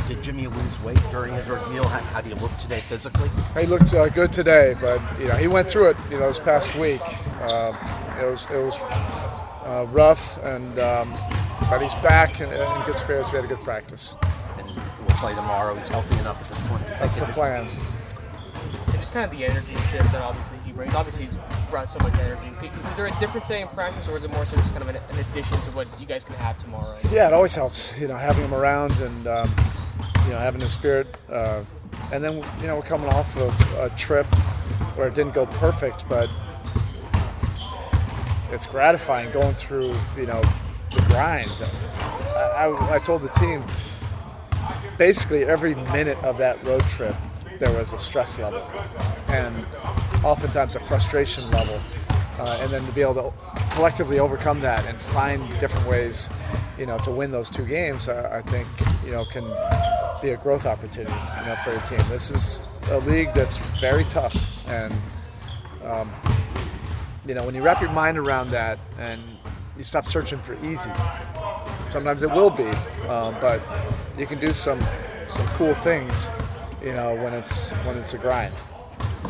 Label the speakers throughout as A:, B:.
A: Did Jimmy lose weight during his ordeal? How do you look today physically?
B: He looked good today, but he went through it this past week. It was rough, and but he's back in good spirits. We had a good practice.
A: And we'll play tomorrow. He's healthy enough at this point.
B: That's the plan.
C: And just kind of the energy shift that obviously he brings. Obviously he's brought so much energy. Is there a difference today in practice, or is it more so just kind of an addition to what you guys can have tomorrow?
B: Yeah, it always helps. Having him around and having his spirit. And then we're coming off of a trip where it didn't go perfect, but it's gratifying going through the grind. I told the team basically every minute of that road trip there was a stress level and oftentimes a frustration level, and then to be able to collectively overcome that and find different ways to win those two games, I think can be a growth opportunity for your team. This is a league that's very tough, and when you wrap your mind around that and you stop searching for easy, sometimes it will be, but you can do some cool things when it's a grind.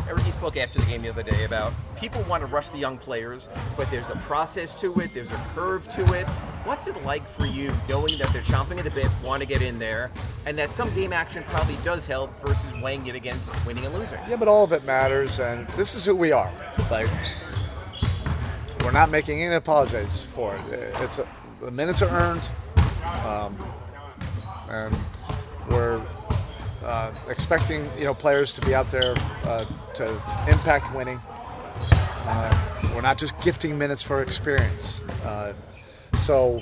D: Erik, you spoke after the game the other day about people want to rush the young players, but there's a process to it, there's a curve to it. What's it like for you knowing that they're chomping at the bit, want to get in there, and that some game action probably does help versus weighing it against winning and losing?
B: Yeah, but all of it matters, and this is who we are. We're not making any apologies for it. The minutes are earned, and we're expecting players to be out there to impact winning. We're not just gifting minutes for experience. So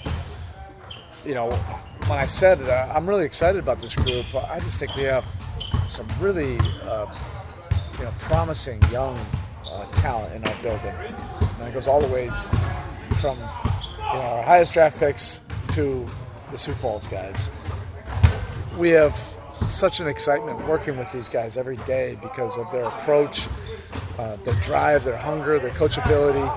B: when I said it, I'm really excited about this group. I just think we have some really promising young talent in our building. And it goes all the way from our highest draft picks to the Sioux Falls guys. We have such an excitement working with these guys every day because of their approach, their drive, their hunger, their coachability.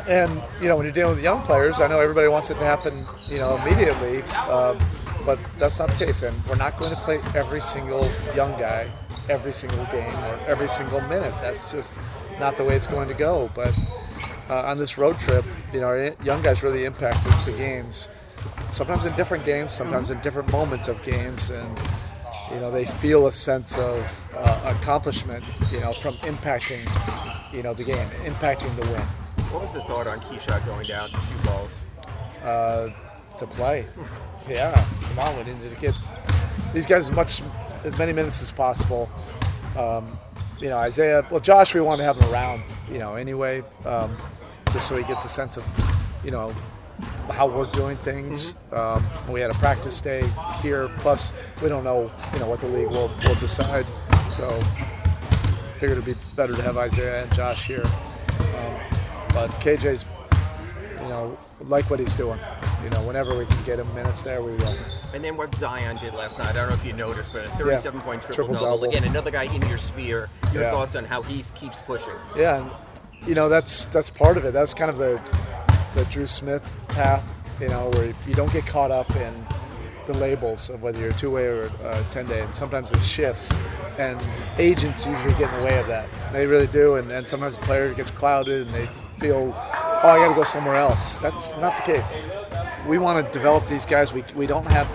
B: And when you're dealing with young players, I know everybody wants it to happen immediately, but that's not the case. And we're not going to play every single young guy every single game or every single minute. That's just not the way it's going to go. But on this road trip, our young guys really impacted the games. Sometimes in different games, sometimes in different moments of games, and they feel a sense of accomplishment, from impacting, the game, impacting the win.
D: What was the thought on Keyshawn going down to Sioux Falls?
B: To play. Yeah, come on, we need to get these guys as many minutes as possible. Isaiah. Well, Josh, we want to have him around, anyway, just so he gets a sense of, how we're doing things. We had a practice day here, plus we don't know what the league will decide, so figured it'd be better to have Isaiah and Josh here, but KJ's like what he's doing. Whenever we can get him minutes there, we will.
D: And then what Zion did last night, I don't know if you noticed, but a 37-point triple-double. Again, another guy in your sphere. Your thoughts on how he keeps pushing?
B: Yeah, and, that's part of it. That's kind of the Drew Smith path, where you don't get caught up in the labels of whether you're a two-way or a 10-day, and sometimes it shifts, and agents usually get in the way of that. They really do, and sometimes the player gets clouded and they feel, I got to go somewhere else. That's not the case. We want to develop these guys. We don't have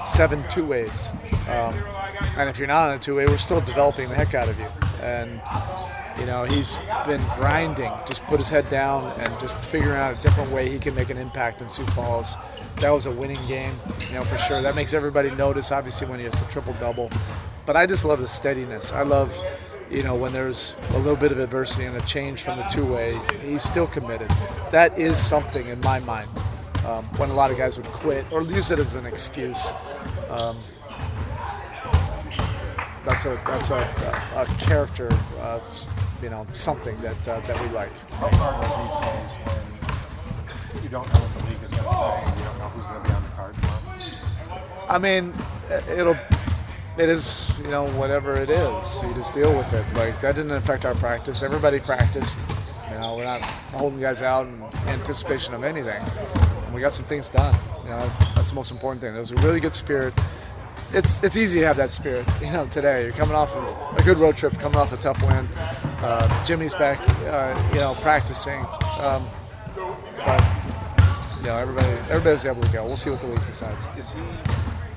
B: 7 two-ways, and if you're not on a two-way, we're still developing the heck out of you. And he's been grinding, just put his head down and just figuring out a different way he can make an impact in Sioux Falls. That was a winning game, for sure. That makes everybody notice, obviously, when he has a triple-double. But I just love the steadiness. I love, when there's a little bit of adversity and a change from the two-way, he's still committed. That is something in my mind. When a lot of guys would quit or use it as an excuse, that's a character, something that we like.
E: How hard are these days when you don't know what the league is going to say, you don't know who's going to be on the card tomorrow?
B: I mean, it is, whatever it is, you just deal with it. That didn't affect our practice. Everybody practiced. We're not holding guys out in anticipation of anything. and we got some things done. That's the most important thing. There was a really good spirit. It's easy to have that spirit, today. You're coming off of a good road trip, coming off a tough win. Jimmy's back, practicing. But everybody's able to go. We'll see what the league decides.
E: Is he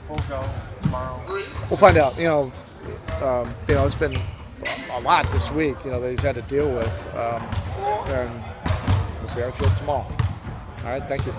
E: full go tomorrow?
B: We'll find out. It's been a lot this week, that he's had to deal with. And we'll see how it feels tomorrow. All right, thank you.